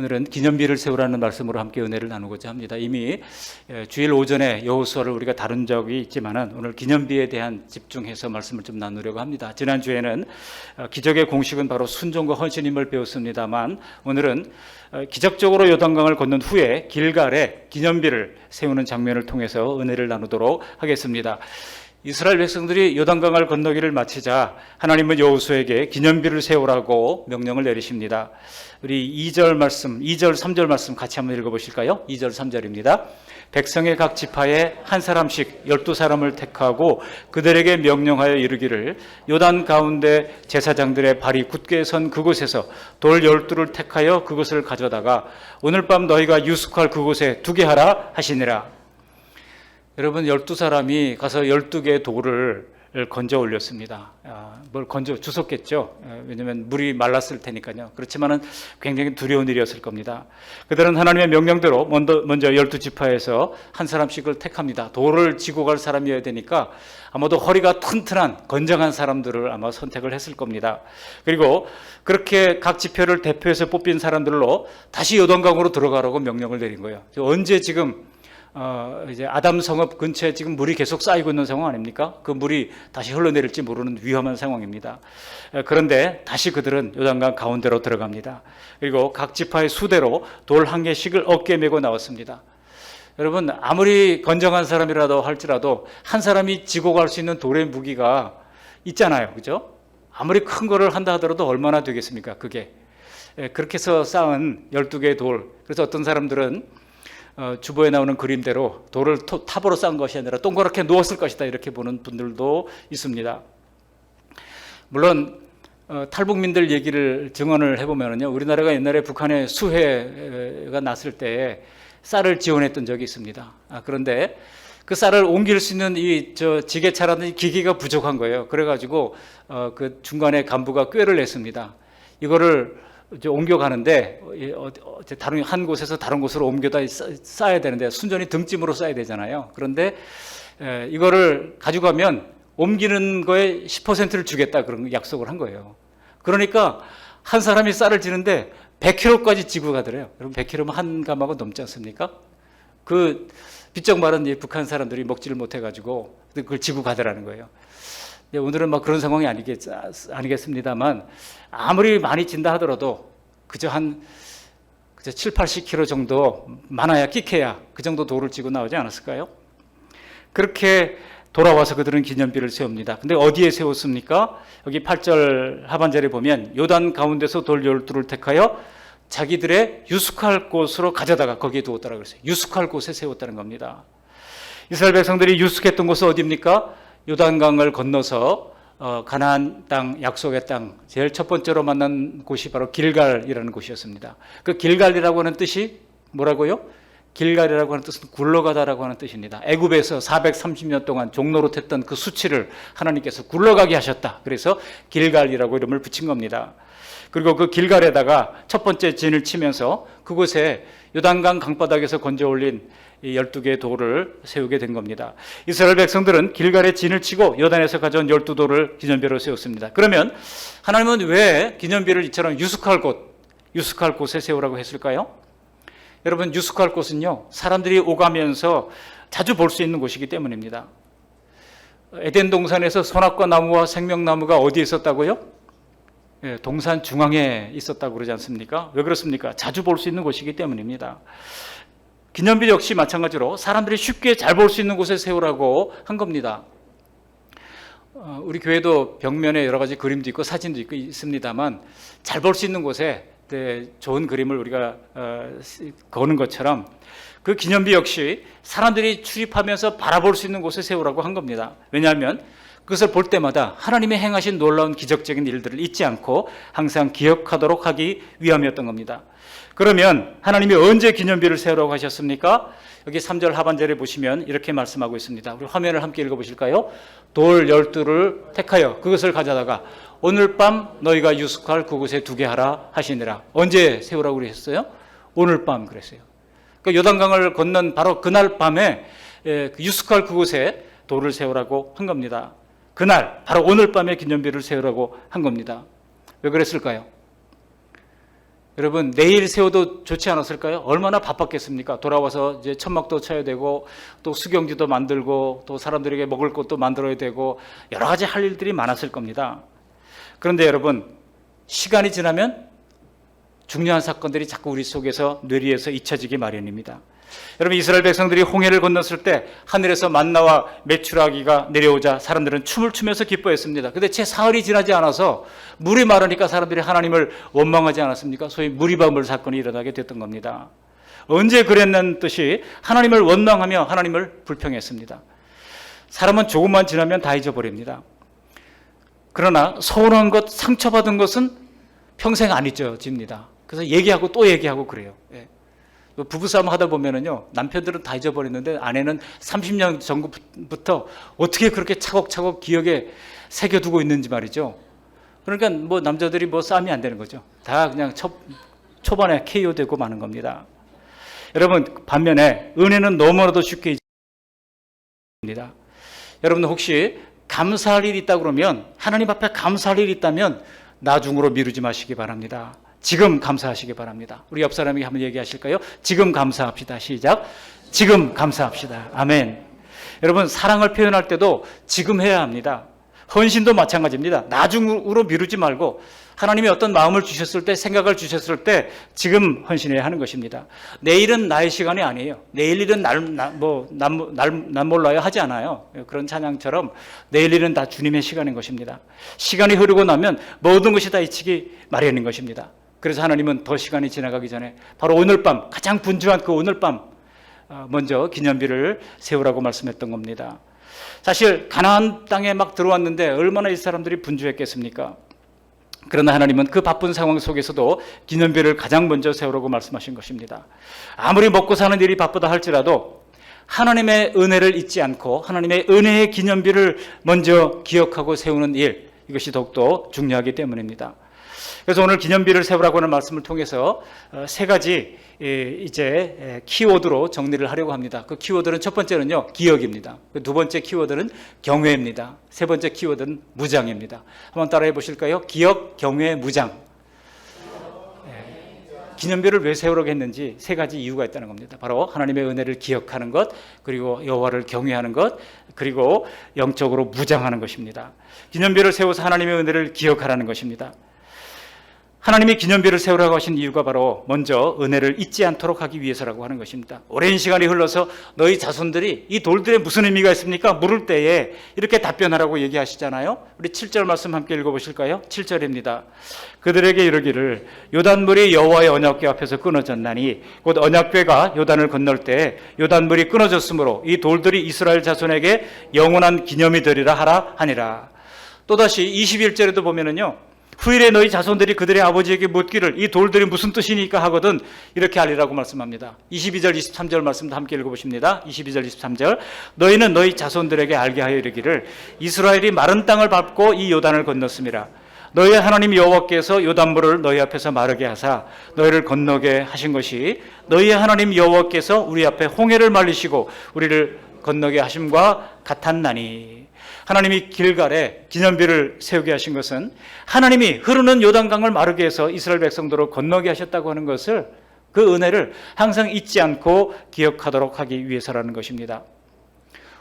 오늘은 기념비를 세우라는 말씀으로 함께 은혜를 나누고자 합니다. 이미 주일 오전에 여호수아를 우리가 다룬 적이 있지만은 오늘 기념비에 대한 집중해서 말씀을 좀 나누려고 합니다. 지난주에는 기적의 공식은 바로 순종과 헌신임을 배웠습니다만 오늘은 기적적으로 요단강을 건넌 후에 길갈에 기념비를 세우는 장면을 통해서 은혜를 나누도록 하겠습니다. 이스라엘 백성들이 요단강을 건너기를 마치자 하나님은 여호수아에게 기념비를 세우라고 명령을 내리십니다. 우리 2절 말씀, 2절, 3절 말씀 같이 한번 읽어보실까요? 2절, 3절입니다. 백성의 각 지파에 한 사람씩 12사람을 택하고 그들에게 명령하여 이르기를 요단 가운데 제사장들의 발이 굳게 선 그곳에서 돌 12를 택하여 그것을 가져다가 오늘 밤 너희가 유숙할 그곳에 두게 하라 하시니라. 여러분 12사람이 가서 12개의 돌을 건져 올렸습니다. 뭘 건져 주웠겠죠. 왜냐하면 물이 말랐을 테니까요. 그렇지만은 굉장히 두려운 일이었을 겁니다. 그들은 하나님의 명령대로 먼저 12지파에서 한 사람씩을 택합니다. 돌을 지고 갈 사람이어야 되니까 아마도 허리가 튼튼한 건장한 사람들을 아마 선택을 했을 겁니다. 그리고 그렇게 각 지파를 대표해서 뽑힌 사람들로 다시 요단강으로 들어가라고 명령을 내린 거예요. 언제 지금 이제 아담 성읍 근처에 지금 물이 계속 쌓이고 있는 상황 아닙니까? 그 물이 다시 흘러내릴지 모르는 위험한 상황입니다. 그런데 다시 그들은 요단강 가운데로 들어갑니다. 그리고 각 지파의 수대로 돌 한 개씩을 어깨에 메고 나왔습니다. 여러분 아무리 건정한 사람이라도 할지라도 한 사람이 지고 갈 수 있는 돌의 무기가 있잖아요. 그죠? 아무리 큰 거를 한다 하더라도 얼마나 되겠습니까? 그게. 그렇게 해서 쌓은 12개의 돌. 그래서 어떤 사람들은 주보에 나오는 그림대로 돌을 탑으로 쌓은 것이 아니라 동그랗게 누웠을 것이다 이렇게 보는 분들도 있습니다. 물론 탈북민들 얘기를 증언을 해보면요, 우리나라가 옛날에 북한에 수해가 났을 때 쌀을 지원했던 적이 있습니다. 그런데 그 쌀을 옮길 수 있는 지게차라든지 기기가 부족한 거예요. 그래가지고 그 중간에 간부가 꾀를 냈습니다. 이거를 이제 옮겨가는데 다른 한 곳에서 다른 곳으로 옮겨다 쌓아야 되는데 순전히 등짐으로 쌓아야 되잖아요. 그런데 이거를 가져가면 옮기는 거에 10%를 주겠다 그런 약속을 한 거예요. 그러니까 한 사람이 쌀을 지는데 100kg까지 지고 가더래요. 여러분 100kg면 한 가마가 넘지 않습니까? 그 비쩍 마른 북한 사람들이 먹지를 못해가지고 그걸 지고 가더라는 거예요. 오늘은 막 그런 상황이 아니겠습니다만 아무리 많이 진다 하더라도 그저 7, 80kg 정도 많아야 끼케야 그 정도 돌을 지고 나오지 않았을까요? 그렇게 돌아와서 그들은 기념비를 세웁니다. 근데 어디에 세웠습니까? 여기 8절 하반절에 보면 요단 가운데서 돌 12를 택하여 자기들의 유숙할 곳으로 가져다가 거기에 두었다라고 그랬어요. 유숙할 곳에 세웠다는 겁니다. 이스라엘 백성들이 유숙했던 곳은 어디입니까? 요단강을 건너서 가나안 땅, 약속의 땅 제일 첫 번째로 만난 곳이 바로 길갈이라는 곳이었습니다. 그 길갈이라고 하는 뜻이 뭐라고요? 길갈이라고 하는 뜻은 굴러가다라고 하는 뜻입니다. 애굽에서 430년 동안 종노릇했던 그 수치를 하나님께서 굴러가게 하셨다. 그래서 길갈이라고 이름을 붙인 겁니다. 그리고 그 길갈에다가 첫 번째 진을 치면서 그곳에 요단강 강바닥에서 건져 올린 12개의 돌을 세우게 된 겁니다. 이스라엘 백성들은 길갈에 진을 치고 요단에서 가져온 12돌을 기념비로 세웠습니다. 그러면 하나님은 왜 기념비를 이처럼 유숙할 곳에 세우라고 했을까요? 여러분 유숙할 곳은요, 사람들이 오가면서 자주 볼 수 있는 곳이기 때문입니다. 에덴 동산에서 선악과 나무와 생명나무가 어디에 있었다고요? 동산 중앙에 있었다고 그러지 않습니까? 왜 그렇습니까? 자주 볼 수 있는 곳이기 때문입니다. 기념비 역시 마찬가지로 사람들이 쉽게 잘 볼 수 있는 곳에 세우라고 한 겁니다. 우리 교회도 벽면에 여러 가지 그림도 있고 사진도 있고 있습니다만 잘 볼 수 있는 곳에 좋은 그림을 우리가 거는 것처럼 그 기념비 역시 사람들이 출입하면서 바라볼 수 있는 곳에 세우라고 한 겁니다. 왜냐하면 그것을 볼 때마다 하나님의 행하신 놀라운 기적적인 일들을 잊지 않고 항상 기억하도록 하기 위함이었던 겁니다. 그러면 하나님이 언제 기념비를 세우라고 하셨습니까? 여기 3절 하반절에 보시면 이렇게 말씀하고 있습니다. 우리 화면을 함께 읽어보실까요? 돌 12를 택하여 그것을 가져다가 오늘 밤 너희가 유숙할 그곳에 두게 하라 하시니라. 언제 세우라고 그러셨어요? 오늘 밤 그랬어요. 그러니까 요단강을 건넌 바로 그날 밤에 유숙할 그곳에 돌을 세우라고 한 겁니다. 그날 바로 오늘 밤에 기념비를 세우라고 한 겁니다. 왜 그랬을까요? 여러분 내일 세워도 좋지 않았을까요? 얼마나 바빴겠습니까? 돌아와서 이제 천막도 쳐야 되고 또 수경지도 만들고 또 사람들에게 먹을 것도 만들어야 되고 여러 가지 할 일들이 많았을 겁니다. 그런데 여러분 시간이 지나면 중요한 사건들이 자꾸 우리 속에서 뇌리에서 잊혀지기 마련입니다. 여러분 이스라엘 백성들이 홍해를 건넜을 때 하늘에서 만나와 메추라기가 내려오자 사람들은 춤을 추면서 기뻐했습니다. 그런데 채 사흘이 지나지 않아서 물이 마르니까 사람들이 하나님을 원망하지 않았습니까? 소위 무리바물 사건이 일어나게 됐던 겁니다. 언제 그랬는 듯이 하나님을 원망하며 하나님을 불평했습니다. 사람은 조금만 지나면 다 잊어버립니다. 그러나 서운한 것, 상처받은 것은 평생 안 잊혀집니다. 그래서 얘기하고 또 얘기하고 그래요. 부부싸움 하다 보면은요, 남편들은 다 잊어버리는데 아내는 30년 전부터 어떻게 그렇게 차곡차곡 기억에 새겨두고 있는지 말이죠. 그러니까 뭐 남자들이 뭐 싸움이 안 되는 거죠. 다 그냥 초반에 KO되고 마는 겁니다. 여러분, 반면에 은혜는 너무나도 쉽게 잊습니다. 여러분 혹시 감사할 일이 있다 그러면, 하나님 앞에 감사할 일이 있다면 나중으로 미루지 마시기 바랍니다. 지금 감사하시기 바랍니다. 우리 옆 사람에게 한번 얘기하실까요? 지금 감사합시다. 시작. 지금 감사합시다. 아멘. 여러분 사랑을 표현할 때도 지금 해야 합니다. 헌신도 마찬가지입니다. 나중으로 미루지 말고 하나님이 어떤 마음을 주셨을 때, 생각을 주셨을 때 지금 헌신해야 하는 것입니다. 내일은 나의 시간이 아니에요. 내일 일은 난 몰라요 하지 않아요. 그런 찬양처럼 내일 일은 다 주님의 시간인 것입니다. 시간이 흐르고 나면 모든 것이 다 잊히기 마련인 것입니다. 그래서 하나님은 더 시간이 지나가기 전에 바로 오늘 밤, 가장 분주한 그 오늘 밤 먼저 기념비를 세우라고 말씀했던 겁니다. 사실 가나안 땅에 막 들어왔는데 얼마나 이 사람들이 분주했겠습니까? 그러나 하나님은 그 바쁜 상황 속에서도 기념비를 가장 먼저 세우라고 말씀하신 것입니다. 아무리 먹고 사는 일이 바쁘다 할지라도 하나님의 은혜를 잊지 않고 하나님의 은혜의 기념비를 먼저 기억하고 세우는 일, 이것이 더욱더 중요하기 때문입니다. 그래서 오늘 기념비를 세우라고 하는 말씀을 통해서 세 가지 이제 키워드로 정리를 하려고 합니다. 그 키워드는 첫 번째는요, 기억입니다. 두 번째 키워드는 경외입니다. 세 번째 키워드는 무장입니다. 한번 따라해 보실까요? 기억, 경외, 무장. 기념비를 왜 세우라고 했는지 세 가지 이유가 있다는 겁니다. 바로 하나님의 은혜를 기억하는 것, 그리고 여호와를 경외하는 것, 그리고 영적으로 무장하는 것입니다. 기념비를 세워서 하나님의 은혜를 기억하라는 것입니다. 하나님이 기념비를 세우라고 하신 이유가 바로 먼저 은혜를 잊지 않도록 하기 위해서라고 하는 것입니다. 오랜 시간이 흘러서 너희 자손들이 이 돌들에 무슨 의미가 있습니까? 물을 때에 이렇게 답변하라고 얘기하시잖아요. 우리 7절 말씀 함께 읽어보실까요? 7절입니다. 그들에게 이르기를 요단물이 여호와의 언약궤 앞에서 끊어졌나니 곧 언약궤가 요단을 건널 때 요단물이 끊어졌으므로 이 돌들이 이스라엘 자손에게 영원한 기념이 되리라 하라 하니라. 또다시 21절에도 보면은요, 후일에 너희 자손들이 그들의 아버지에게 묻기를 이 돌들이 무슨 뜻이니까 하거든 이렇게 하리라고 말씀합니다. 22절 23절 말씀도 함께 읽어보십니다. 22절 23절 너희는 너희 자손들에게 알게 하여 이르기를 이스라엘이 마른 땅을 밟고 이 요단을 건넜음이라. 너희의 하나님 여호와께서 요단물을 너희 앞에서 마르게 하사 너희를 건너게 하신 것이 너희의 하나님 여호와께서 우리 앞에 홍해를 말리시고 우리를 건너게 하심과 같았나니. 하나님이 길갈에 기념비를 세우게 하신 것은 하나님이 흐르는 요단강을 마르게 해서 이스라엘 백성들을 건너게 하셨다고 하는 것을, 그 은혜를 항상 잊지 않고 기억하도록 하기 위해서라는 것입니다.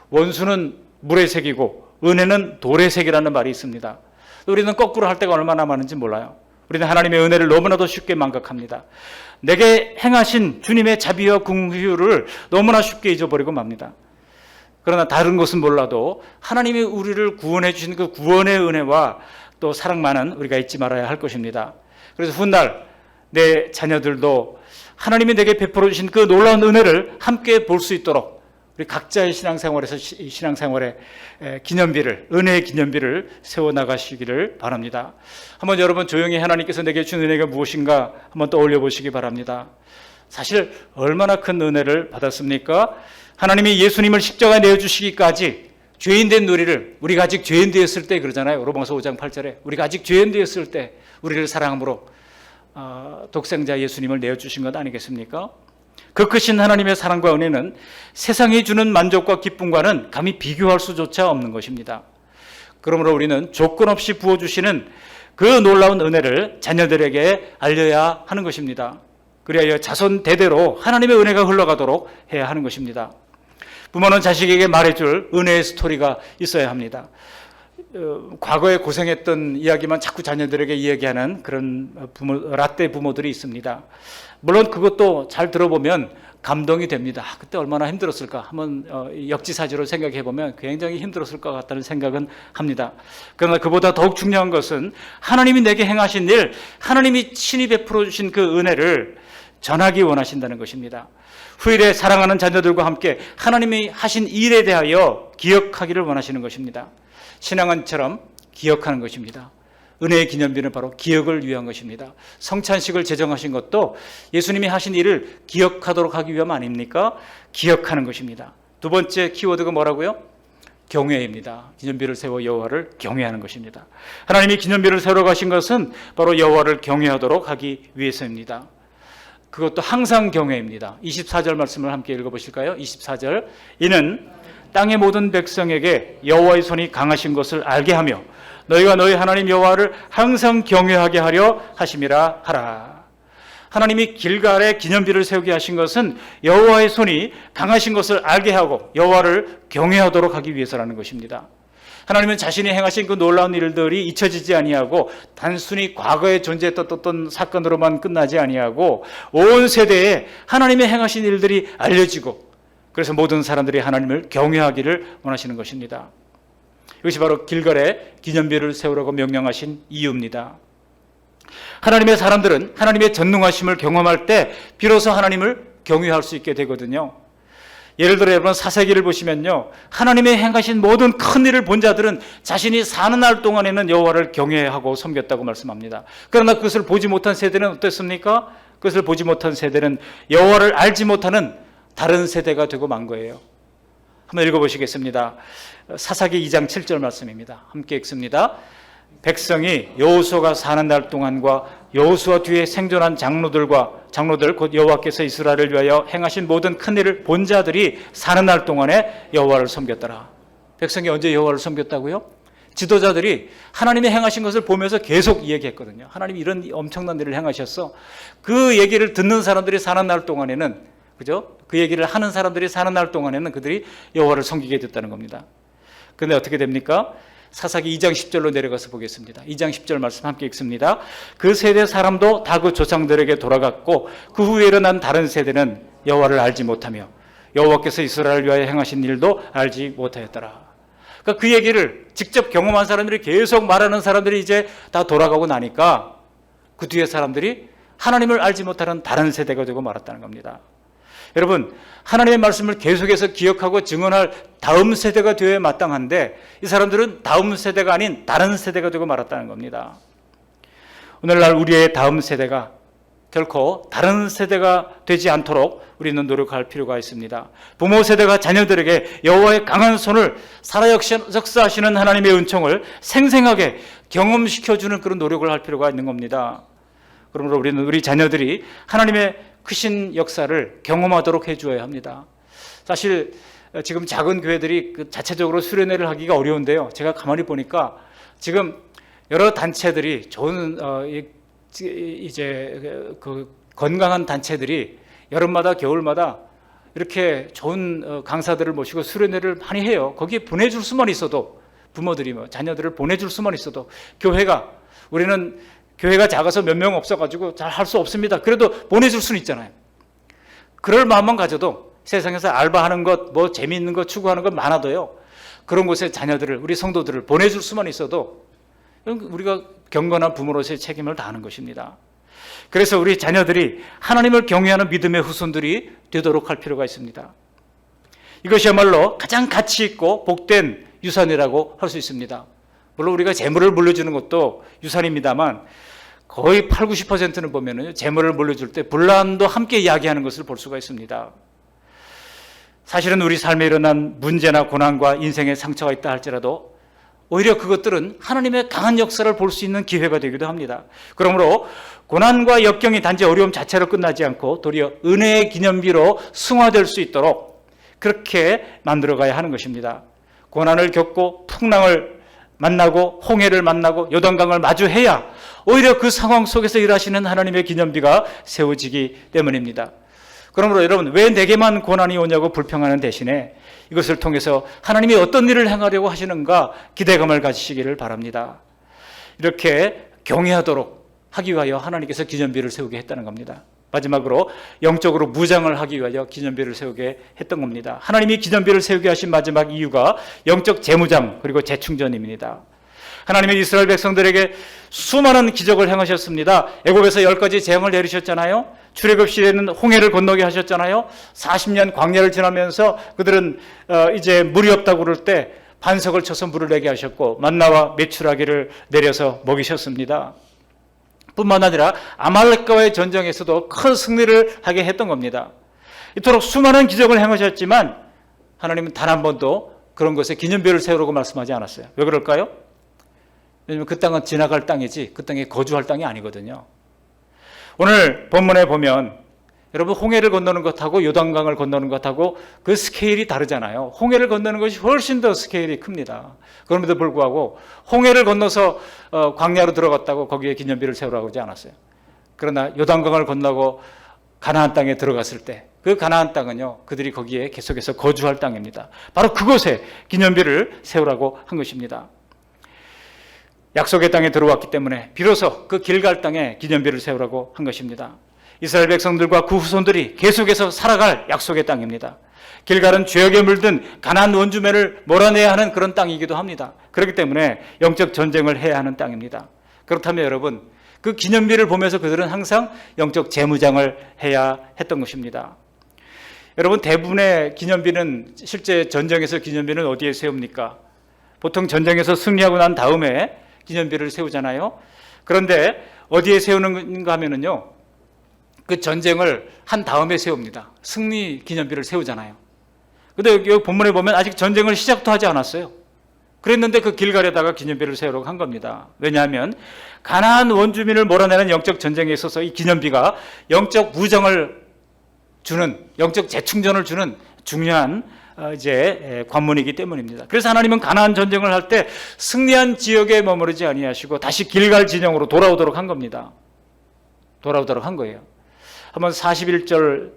원수는 물의 색이고 은혜는 돌의 색이라는 말이 있습니다. 우리는 거꾸로 할 때가 얼마나 많은지 몰라요. 우리는 하나님의 은혜를 너무나도 쉽게 망각합니다. 내게 행하신 주님의 자비와 긍휼을 너무나 쉽게 잊어버리고 맙니다. 그러나 다른 것은 몰라도 하나님이 우리를 구원해 주신 그 구원의 은혜와 또 사랑만은 우리가 잊지 말아야 할 것입니다. 그래서 훗날 내 자녀들도 하나님이 내게 베풀어 주신 그 놀라운 은혜를 함께 볼 수 있도록 우리 각자의 신앙생활의 기념비를, 은혜의 기념비를 세워나가시기를 바랍니다. 한번 여러분 조용히 하나님께서 내게 준 은혜가 무엇인가 한번 떠올려 보시기 바랍니다. 사실 얼마나 큰 은혜를 받았습니까? 하나님이 예수님을 십자가에 내어주시기까지 죄인된 우리를, 우리가 아직 죄인 되었을 때 그러잖아요. 로마서 5장 8절에 우리가 아직 죄인 되었을 때 우리를 사랑함으로 독생자 예수님을 내어주신 것 아니겠습니까? 그 크신 하나님의 사랑과 은혜는 세상이 주는 만족과 기쁨과는 감히 비교할 수조차 없는 것입니다. 그러므로 우리는 조건 없이 부어주시는 그 놀라운 은혜를 자녀들에게 알려야 하는 것입니다. 그래야 자손 대대로 하나님의 은혜가 흘러가도록 해야 하는 것입니다. 부모는 자식에게 말해줄 은혜의 스토리가 있어야 합니다. 과거에 고생했던 이야기만 자꾸 자녀들에게 이야기하는 그런 라떼 부모들이 있습니다. 물론 그것도 잘 들어보면 감동이 됩니다. 그때 얼마나 힘들었을까 한번 역지사지로 생각해 보면 굉장히 힘들었을 것 같다는 생각은 합니다. 그러나 그보다 더욱 중요한 것은 하나님이 내게 행하신 일, 하나님이 친히 베풀어 주신 그 은혜를 전하기 원하신다는 것입니다. 후일에 사랑하는 자녀들과 함께 하나님이 하신 일에 대하여 기억하기를 원하시는 것입니다. 신앙은처럼 기억하는 것입니다. 은혜의 기념비는 바로 기억을 위한 것입니다. 성찬식을 제정하신 것도 예수님이 하신 일을 기억하도록 하기 위함 아닙니까? 기억하는 것입니다. 두 번째 키워드가 뭐라고요? 경외입니다. 기념비를 세워 여호와를 경외하는 것입니다. 하나님이 기념비를 세우러 가신 것은 바로 여호와를 경외하도록 하기 위해서입니다. 그것도 항상 경외입니다. 24절 말씀을 함께 읽어보실까요? 24절, 이는 땅의 모든 백성에게 여호와의 손이 강하신 것을 알게 하며 너희가 너희 하나님 여호와를 항상 경외하게 하려 하심이라 하라. 하나님이 길갈에 기념비를 세우게 하신 것은 여호와의 손이 강하신 것을 알게 하고 여호와를 경외하도록 하기 위해서라는 것입니다. 하나님은 자신이 행하신 그 놀라운 일들이 잊혀지지 아니하고 단순히 과거에 존재했던 사건으로만 끝나지 아니하고 온 세대에 하나님의 행하신 일들이 알려지고 그래서 모든 사람들이 하나님을 경외하기를 원하시는 것입니다. 이것이 바로 길갈에 기념비를 세우라고 명령하신 이유입니다. 하나님의 사람들은 하나님의 전능하심을 경험할 때 비로소 하나님을 경외할 수 있게 되거든요. 예를 들어 여러분 사사기를 보시면요, 하나님의 행하신 모든 큰 일을 본 자들은 자신이 사는 날 동안에는 여호와를 경외하고 섬겼다고 말씀합니다. 그러나 그것을 보지 못한 세대는 어땠습니까? 그것을 보지 못한 세대는 여호와를 알지 못하는 다른 세대가 되고 만 거예요. 한번 읽어보시겠습니다. 사사기 2장 7절 말씀입니다. 함께 읽습니다. 백성이 여호수아가 사는 날 동안과 여호수아 뒤에 생존한 장로들 곧 여호와께서 이스라엘을 위하여 행하신 모든 큰 일을 본 자들이 사는 날 동안에 여호와를 섬겼더라. 백성이 언제 여호와를 섬겼다고요? 지도자들이 하나님이 행하신 것을 보면서 계속 얘기했거든요. 하나님이 이런 엄청난 일을 행하셨어. 그 얘기를 듣는 사람들이 사는 날 동안에는, 그죠? 그 얘기를 하는 사람들이 사는 날 동안에는 그들이 여호와를 섬기게 됐다는 겁니다. 그런데 어떻게 됩니까? 사사기 2장 10절로 내려가서 보겠습니다. 2장 10절 말씀 함께 읽습니다. 그 세대 사람도 다 그 조상들에게 돌아갔고 그 후에 일어난 다른 세대는 여호와를 알지 못하며 여호와께서 이스라엘을 위하여 행하신 일도 알지 못하였더라. 그러니까 그 얘기를 직접 경험한 사람들이 계속 말하는 사람들이 이제 다 돌아가고 나니까 그 뒤에 사람들이 하나님을 알지 못하는 다른 세대가 되고 말았다는 겁니다. 여러분, 하나님의 말씀을 계속해서 기억하고 증언할 다음 세대가 되어야 마땅한데 이 사람들은 다음 세대가 아닌 다른 세대가 되고 말았다는 겁니다. 오늘날 우리의 다음 세대가 결코 다른 세대가 되지 않도록 우리는 노력할 필요가 있습니다. 부모 세대가 자녀들에게 여호와의 강한 손을 살아 역사하시는 하나님의 은총을 생생하게 경험시켜주는 그런 노력을 할 필요가 있는 겁니다. 그러므로 우리는 우리 자녀들이 하나님의 크신 역사를 경험하도록 해주어야 합니다. 사실 지금 작은 교회들이 자체적으로 수련회를 하기가 어려운데요. 제가 가만히 보니까 지금 여러 단체들이 좋은 이제 그 건강한 단체들이 여름마다 겨울마다 이렇게 좋은 강사들을 모시고 수련회를 많이 해요. 거기에 보내줄 수만 있어도 부모들이 자녀들을 보내줄 수만 있어도 우리는 교회가 작아서 몇 명 없어가지고 잘 할 수 없습니다. 그래도 보내줄 수는 있잖아요. 그럴 마음만 가져도 세상에서 알바하는 것, 뭐 재미있는 것 추구하는 것 많아도요, 그런 곳에 자녀들을, 우리 성도들을 보내줄 수만 있어도 우리가 경건한 부모로서의 책임을 다하는 것입니다. 그래서 우리 자녀들이 하나님을 경외하는 믿음의 후손들이 되도록 할 필요가 있습니다. 이것이야말로 가장 가치 있고 복된 유산이라고 할 수 있습니다. 물론 우리가 재물을 물려주는 것도 유산입니다만 거의 8, 90%는 보면은 재물을 물려줄 때 분란도 함께 이야기하는 것을 볼 수가 있습니다. 사실은 우리 삶에 일어난 문제나 고난과 인생의 상처가 있다 할지라도 오히려 그것들은 하나님의 강한 역사를 볼 수 있는 기회가 되기도 합니다. 그러므로 고난과 역경이 단지 어려움 자체로 끝나지 않고 도리어 은혜의 기념비로 승화될 수 있도록 그렇게 만들어가야 하는 것입니다. 고난을 겪고 풍랑을 만나고 홍해를 만나고 요단강을 마주해야 오히려 그 상황 속에서 일하시는 하나님의 기념비가 세워지기 때문입니다. 그러므로 여러분, 왜 내게만 고난이 오냐고 불평하는 대신에 이것을 통해서 하나님이 어떤 일을 행하려고 하시는가 기대감을 가지시기를 바랍니다. 이렇게 경외하도록 하기 위하여 하나님께서 기념비를 세우게 했다는 겁니다. 마지막으로 영적으로 무장을 하기 위하여 기념비를 세우게 했던 겁니다. 하나님이 기념비를 세우게 하신 마지막 이유가 영적 재무장 그리고 재충전입니다. 하나님의 이스라엘 백성들에게 수많은 기적을 행하셨습니다. 애굽에서 10가지 재앙을 내리셨잖아요. 출애굽 시대에는 홍해를 건너게 하셨잖아요. 40년 광야를 지나면서 그들은 이제 물이 없다고 그럴 때 반석을 쳐서 물을 내게 하셨고 만나와 메추라기를 내려서 먹이셨습니다. 뿐만 아니라 아말렉과의 전쟁에서도 큰 승리를 하게 했던 겁니다. 이토록 수많은 기적을 행하셨지만 하나님은 단 한 번도 그런 것에 기념비를 세우라고 말씀하지 않았어요. 왜 그럴까요? 왜냐하면 그 땅은 지나갈 땅이지 그 땅에 거주할 땅이 아니거든요. 오늘 본문에 보면 여러분, 홍해를 건너는 것하고 요단강을 건너는 것하고 그 스케일이 다르잖아요. 홍해를 건너는 것이 훨씬 더 스케일이 큽니다. 그럼에도 불구하고 홍해를 건너서 광야로 들어갔다고 거기에 기념비를 세우라고 하지 않았어요. 그러나 요단강을 건너고 가나안 땅에 들어갔을 때 그 가나안 땅은요, 그들이 거기에 계속해서 거주할 땅입니다. 바로 그곳에 기념비를 세우라고 한 것입니다. 약속의 땅에 들어왔기 때문에 비로소 그 길갈 땅에 기념비를 세우라고 한 것입니다. 이스라엘 백성들과 그 후손들이 계속해서 살아갈 약속의 땅입니다. 길갈은 죄악에 물든 가나안 원주민을 몰아내야 하는 그런 땅이기도 합니다. 그렇기 때문에 영적 전쟁을 해야 하는 땅입니다. 그렇다면 여러분, 그 기념비를 보면서 그들은 항상 영적 재무장을 해야 했던 것입니다. 여러분, 대부분의 기념비는, 실제 전쟁에서 기념비는 어디에 세웁니까? 보통 전쟁에서 승리하고 난 다음에 기념비를 세우잖아요. 그런데 어디에 세우는가 하면은요, 그 전쟁을 한 다음에 세웁니다. 승리 기념비를 세우잖아요. 근데 여기 본문에 보면 아직 전쟁을 시작도 하지 않았어요. 그랬는데 그 길갈에다가 기념비를 세우려고 한 겁니다. 왜냐하면 가나안 원주민을 몰아내는 영적 전쟁에 있어서 이 기념비가 영적 무정을 주는, 영적 재충전을 주는 중요한 이제 관문이기 때문입니다. 그래서 하나님은 가나안 전쟁을 할 때 승리한 지역에 머무르지 아니하시고 다시 길갈 진영으로 돌아오도록 한 겁니다. 돌아오도록 한 거예요. 한번 41절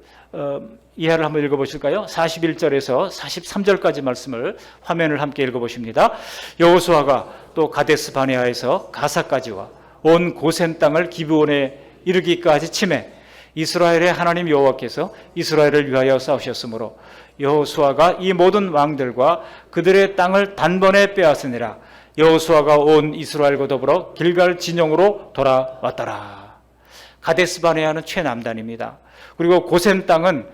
이하를 한번 읽어보실까요? 41절에서 43절까지 말씀을 화면을 함께 읽어보십니다. 여호수아가 또 가데스 바네아에서 가사까지와 온 고센 땅을 기브온에 이르기까지 치매 이스라엘의 하나님 여호와께서 이스라엘을 위하여 싸우셨으므로 여호수아가 이 모든 왕들과 그들의 땅을 단번에 빼앗으니라. 여호수아가 온 이스라엘과 더불어 길갈 진영으로 돌아왔더라. 가데스 바네아는 최남단입니다. 그리고 고센 땅은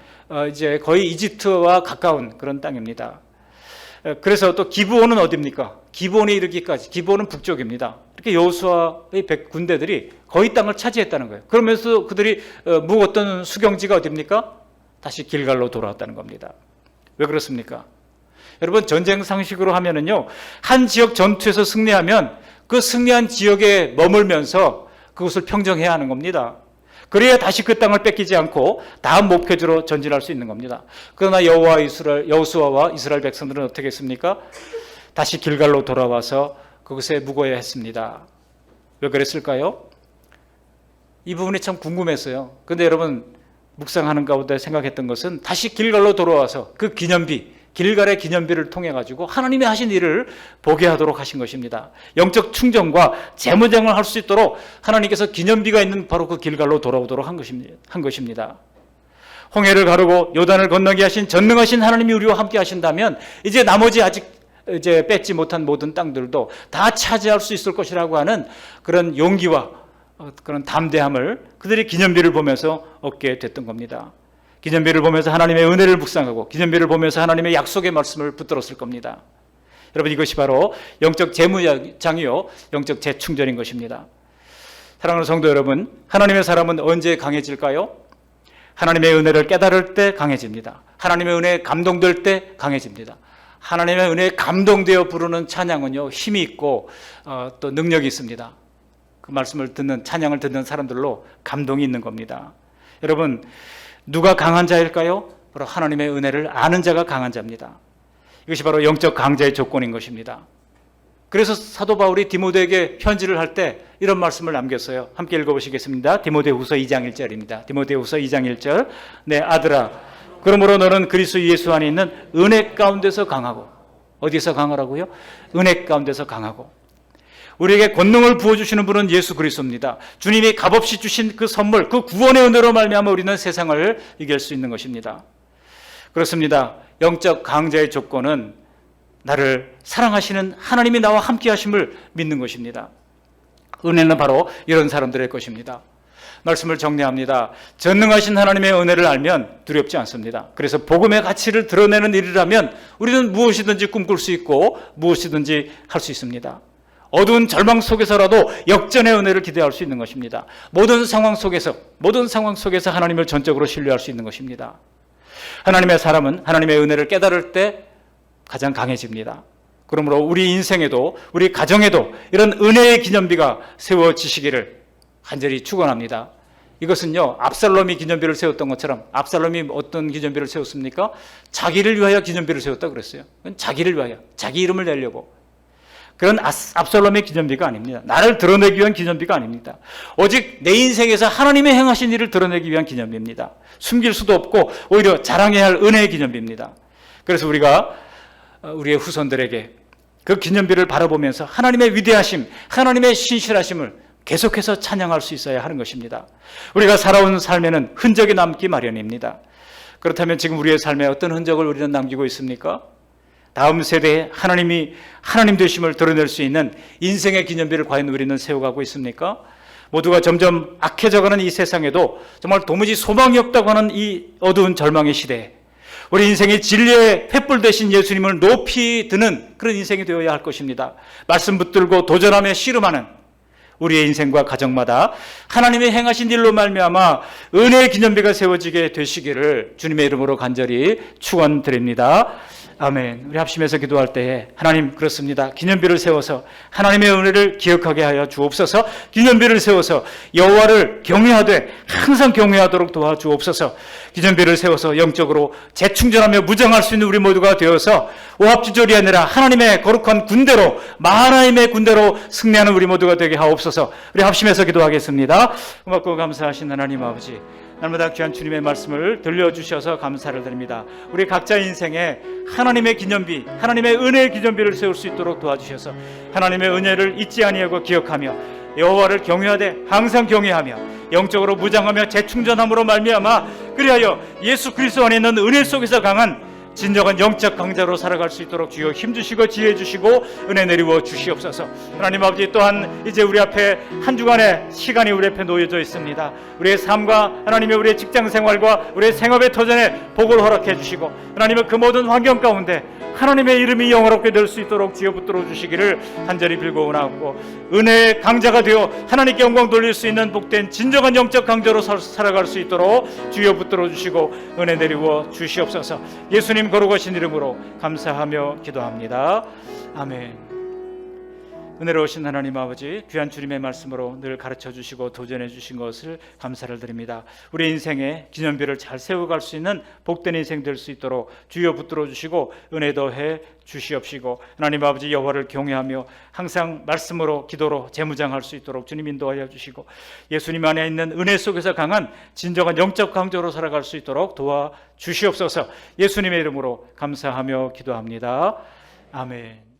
이제 거의 이집트와 가까운 그런 땅입니다. 그래서 또 기브온은 어디입니까? 기브온에 이르기까지. 기브온은 북쪽입니다. 이렇게 여호수아의 군대들이 거의 땅을 차지했다는 거예요. 그러면서 그들이 묵었던 수경지가 어디입니까? 다시 길갈로 돌아왔다는 겁니다. 왜 그렇습니까? 여러분, 전쟁 상식으로 하면은요, 한 지역 전투에서 승리하면 그 승리한 지역에 머물면서 그것을 평정해야 하는 겁니다. 그래야 다시 그 땅을 뺏기지 않고 다음 목표지로 전진할 수 있는 겁니다. 그러나 여호수아와 이스라엘 백성들은 어떻게 했습니까? 다시 길갈로 돌아와서 그것에 묵어야 했습니다. 왜 그랬을까요? 이 부분이 참 궁금했어요. 근데 여러분, 묵상하는 가운데 생각했던 것은 다시 길갈로 돌아와서 그 기념비, 길갈의 기념비를 통해 가지고 하나님이 하신 일을 보게 하도록 하신 것입니다. 영적 충전과 재무장을 할 수 있도록 하나님께서 기념비가 있는 바로 그 길갈로 돌아오도록 한 것입니다. 홍해를 가르고 요단을 건너게 하신 전능하신 하나님이 우리와 함께 하신다면 이제 나머지 아직 이제 뺏지 못한 모든 땅들도 다 차지할 수 있을 것이라고 하는 그런 용기와 그런 담대함을 그들이 기념비를 보면서 얻게 됐던 겁니다. 기념비를 보면서 하나님의 은혜를 묵상하고 기념비를 보면서 하나님의 약속의 말씀을 붙들었을 겁니다. 여러분, 이것이 바로 영적 재무장이요 영적 재충전인 것입니다. 사랑하는 성도 여러분, 하나님의 사람은 언제 강해질까요? 하나님의 은혜를 깨달을 때 강해집니다. 하나님의 은혜에 감동될 때 강해집니다. 하나님의 은혜에 감동되어 부르는 찬양은요, 힘이 있고 또 능력이 있습니다. 그 말씀을 듣는, 찬양을 듣는 사람들로 감동이 있는 겁니다. 여러분, 누가 강한 자일까요? 바로 하나님의 은혜를 아는 자가 강한 자입니다. 이것이 바로 영적 강자의 조건인 것입니다. 그래서 사도 바울이 디모데에게 편지를 할 때 이런 말씀을 남겼어요. 함께 읽어보시겠습니다. 디모데후서 2장 1절입니다. 디모데후서 2장 1절. 내 아들아, 그러므로 너는 그리스도 예수 안에 있는 은혜 가운데서 강하고, 어디서 강하라고요? 은혜 가운데서 강하고. 우리에게 권능을 부어주시는 분은 예수 그리스도입니다. 주님이 값없이 주신 그 선물, 그 구원의 은혜로 말미암아 우리는 세상을 이길 수 있는 것입니다. 그렇습니다. 영적 강자의 조건은 나를 사랑하시는 하나님이 나와 함께 하심을 믿는 것입니다. 은혜는 바로 이런 사람들의 것입니다. 말씀을 정리합니다. 전능하신 하나님의 은혜를 알면 두렵지 않습니다. 그래서 복음의 가치를 드러내는 일이라면 우리는 무엇이든지 꿈꿀 수 있고 무엇이든지 할 수 있습니다. 어두운 절망 속에서라도 역전의 은혜를 기대할 수 있는 것입니다. 모든 상황 속에서 하나님을 전적으로 신뢰할 수 있는 것입니다. 하나님의 사람은 하나님의 은혜를 깨달을 때 가장 강해집니다. 그러므로 우리 인생에도 우리 가정에도 이런 은혜의 기념비가 세워지시기를 간절히 축원합니다. 이것은요, 압살롬이 기념비를 세웠던 것처럼, 압살롬이 어떤 기념비를 세웠습니까? 자기를 위하여 기념비를 세웠다고 그랬어요. 자기를 위하여, 자기 이름을 내려고. 그런 압살롬의 기념비가 아닙니다. 나를 드러내기 위한 기념비가 아닙니다. 오직 내 인생에서 하나님의 행하신 일을 드러내기 위한 기념비입니다. 숨길 수도 없고 오히려 자랑해야 할 은혜의 기념비입니다. 그래서 우리가 우리의 후손들에게 그 기념비를 바라보면서 하나님의 위대하심, 하나님의 신실하심을 계속해서 찬양할 수 있어야 하는 것입니다. 우리가 살아온 삶에는 흔적이 남기 마련입니다. 그렇다면 지금 우리의 삶에 어떤 흔적을 우리는 남기고 있습니까? 다음 세대에 하나님 되심을 드러낼 수 있는 인생의 기념비를 과연 우리는 세워가고 있습니까? 모두가 점점 악해져가는 이 세상에도 정말 도무지 소망이 없다고 하는 이 어두운 절망의 시대에 우리 인생의 진리의 횃불 되신 예수님을 높이 드는 그런 인생이 되어야 할 것입니다. 말씀 붙들고 도전하며 씨름하는 우리의 인생과 가정마다 하나님의 행하신 일로 말미암아 은혜의 기념비가 세워지게 되시기를 주님의 이름으로 간절히 축원드립니다. 아멘. 우리 합심해서 기도할 때에 하나님, 그렇습니다. 기념비를 세워서 하나님의 은혜를 기억하게 하여 주옵소서. 기념비를 세워서 여호와를 경외하되 항상 경외하도록 도와주옵소서. 기념비를 세워서 영적으로 재충전하며 무장할 수 있는 우리 모두가 되어서 오합지졸이 아니라 하나님의 거룩한 군대로, 마하나임의 군대로 승리하는 우리 모두가 되게 하옵소서. 우리 합심해서 기도하겠습니다. 고맙고 감사하신 하나님 아버지, 날마다 귀한 주님의 말씀을 들려주셔서 감사를 드립니다. 우리 각자 인생에 하나님의 기념비, 하나님의 은혜의 기념비를 세울 수 있도록 도와주셔서 하나님의 은혜를 잊지 아니하고 기억하며 여호와를 경외하되 항상 경외하며 영적으로 무장하며 재충전함으로 말미암아 그리하여 예수 그리스도 안에 있는 은혜 속에서 강한 진정한 영적 강자로 살아갈 수 있도록 주여 힘주시고 지혜 주시고 은혜 내리워 주시옵소서. 하나님 아버지, 또한 이제 우리 앞에 한 주간의 시간이 우리 앞에 놓여져 있습니다. 우리의 삶과 하나님의 우리의 직장 생활과 우리의 생업의 터전에 복을 허락해 주시고 하나님의 그 모든 환경 가운데 하나님의 이름이 영화롭게 될 수 있도록 지어 붙들어 주시기를 간절히 빌고 원하옵고, 은혜의 강자가 되어 하나님께 영광 돌릴 수 있는 복된 진정한 영적 강자로 살아갈 수 있도록 주여 붙들어 주시고 은혜 내리워 주시옵소서. 예수님 거룩하신 이름으로 감사하며 기도합니다. 아멘. 은혜로우신 하나님 아버지, 귀한 주님의 말씀으로 늘 가르쳐 주시고 도전해 주신 것을 감사를 드립니다. 우리 인생에 기념비를 잘 세워갈 수 있는 복된 인생 될 수 있도록 주여 붙들어 주시고 은혜 더해 주시옵시고, 하나님 아버지 여호와를 경외하며 항상 말씀으로 기도로 재무장할 수 있도록 주님 인도하여 주시고, 예수님 안에 있는 은혜 속에서 강한 진정한 영적 강자로 살아갈 수 있도록 도와 주시옵소서. 예수님의 이름으로 감사하며 기도합니다. 아멘.